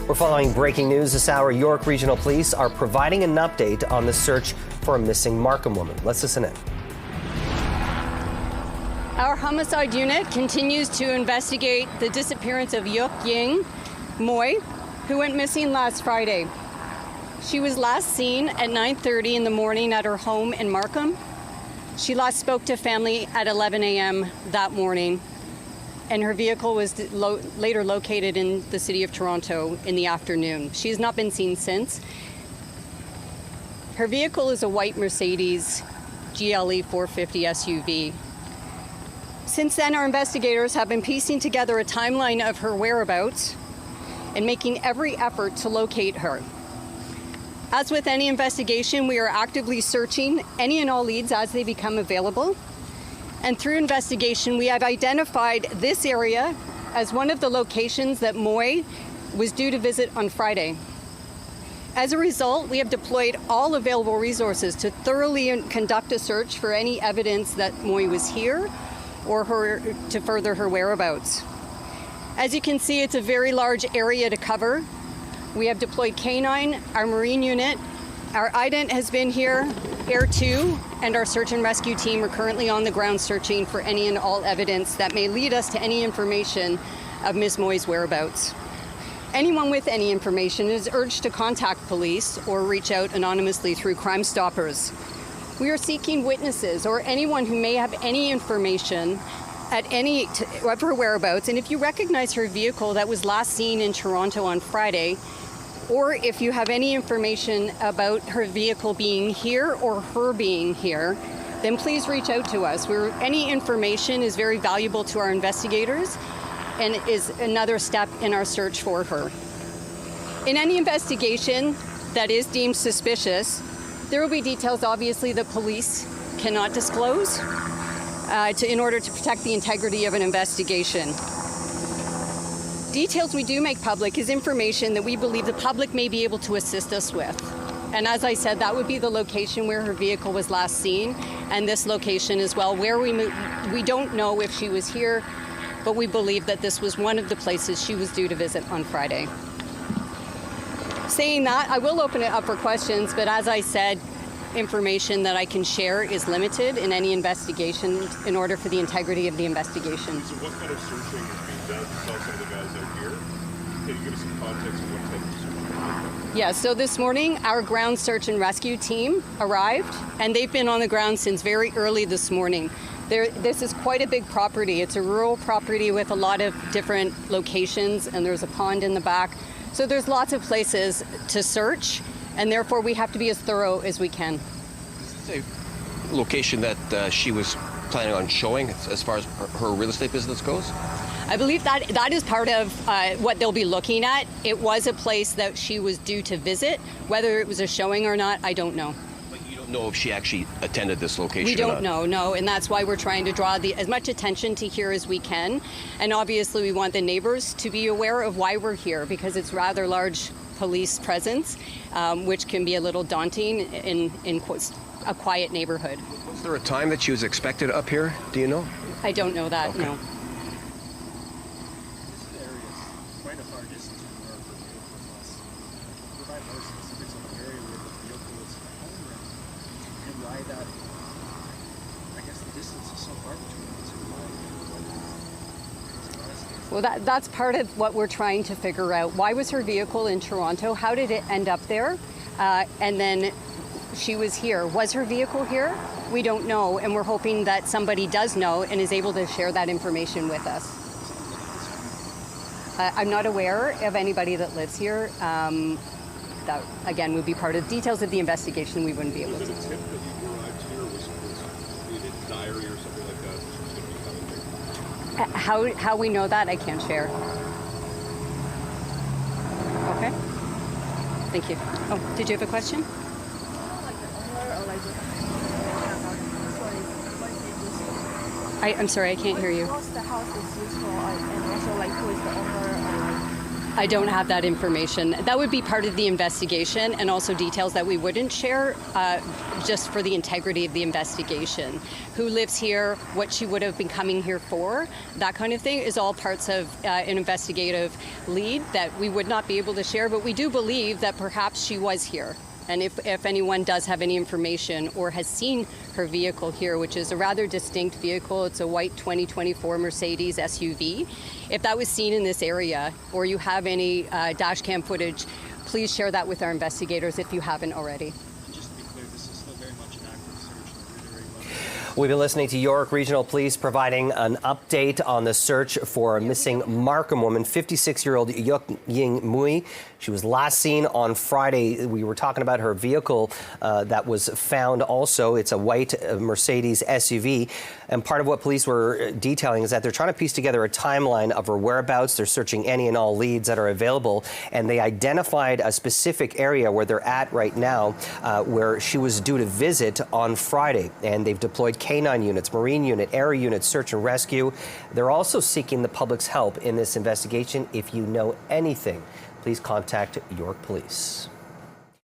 We're following breaking news this hour. York Regional Police are providing an update on the search for a missing Markham woman. Let's listen in. Our homicide unit continues to investigate the disappearance of Yuk-Ying Mui, who went missing last Friday. She was last seen at 9:30 in the morning at her home in Markham. She last spoke to family at 11 a.m. that morning, and her vehicle was later located in the city of Toronto in the afternoon. She has not been seen since. Her vehicle is a white Mercedes GLE 450 SUV. Since then, our investigators have been piecing together a timeline of her whereabouts and making every effort to locate her. As with any investigation, we are actively searching any and all leads as they become available. And through investigation, we have identified this area as one of the locations that Mui was due to visit on Friday. As a result, we have deployed all available resources to thoroughly conduct a search for any evidence that Mui was here or to further her whereabouts. As you can see, it's a very large area to cover. We have deployed K9, our Marine unit, our IDENT has been here, Air 2, and our search and rescue team are currently on the ground searching for any and all evidence that may lead us to any information of Ms. Mui's whereabouts. Anyone with any information is urged to contact police or reach out anonymously through Crime Stoppers. We are seeking witnesses or anyone who may have any information of her whereabouts, and if you recognize her vehicle that was last seen in Toronto on Friday, or if you have any information about her vehicle being here or her being here, then please reach out to us. Any information is very valuable to our investigators and is another step in our search for her. In any investigation that is deemed suspicious, there will be details, obviously, that police cannot disclose in order to protect the integrity of an investigation. Details we do make public is information that we believe the public may be able to assist us with. And as I said, that would be the location where her vehicle was last seen, and this location as well, where we don't know if she was here, but we believe that this was one of the places she was due to visit on Friday. Saying that, I will open it up for questions, but as I said, information that I can share is limited in any investigation in order for the integrity of the investigation. So what kind of searching is being done to tell some of the guys out here? Can you give us some context on what type of searching? Yeah, so this morning our ground search and rescue team arrived, and they've been on the ground since very early this morning. This is quite a big property. It's a rural property with a lot of different locations, and there's a pond in the back. So there's lots of places to search, and therefore we have to be as thorough as we can. Is this a location that she was planning on showing as far as her real estate business goes? I believe that is part of what they'll be looking at. It was a place that she was due to visit. Whether it was a showing or not, I don't know. But you don't know if she actually attended this location We or don't know, no, and that's why we're trying to draw as much attention to here as we can. And obviously we want the neighbors to be aware of why we're here, because it's rather large police presence, which can be a little daunting in a quiet neighborhood. Was there a time that she was expected up here? Do you know? I don't know that, okay. no. Quite a far distance from where her vehicle was. Provide more specifics on the area where the vehicle was home and why that, I guess the distance is so far between the two. Well, that's part of what we're trying to figure out. Why was her vehicle in Toronto? How did it end up there? And then she was here. Was her vehicle here? We don't know, and we're hoping that somebody does know and is able to share that information with us. I'm not aware of anybody that lives here. That, again, would be part of the details of the investigation. We wouldn't be able to. Was it a tip that you arrived here, or was it a diary or something like that? She was going to be coming here? How we know that, I can't share. Okay. Thank you. Oh, did you have a question? I'm sorry, I can't hear you. What's the house is used for, and also like who is the owner, or like I don't have that information. That would be part of the investigation, and also details that we wouldn't share just for the integrity of the investigation. Who lives here, what she would have been coming here for, that kind of thing is all parts of an investigative lead that we would not be able to share, but we do believe that perhaps she was here. And if anyone does have any information or has seen her vehicle here, which is a rather distinct vehicle, it's a white 2024 Mercedes SUV. If that was seen in this area, or you have any dash cam footage, please share that with our investigators if you haven't already. And just to be clear, this is still very much an active search. Very much. We've been listening to York Regional Police providing an update on the search for a missing Markham woman, 56-year-old Yuk-Ying Mui. She was last seen on Friday. We were talking about her vehicle that was found also. It's a white Mercedes SUV. And part of what police were detailing is that they're trying to piece together a timeline of her whereabouts. They're searching any and all leads that are available. And they identified a specific area where they're at right now, where she was due to visit on Friday. And they've deployed K9 units, Marine unit, air units, search and rescue. They're also seeking the public's help in this investigation. If you know anything, please contact York Police.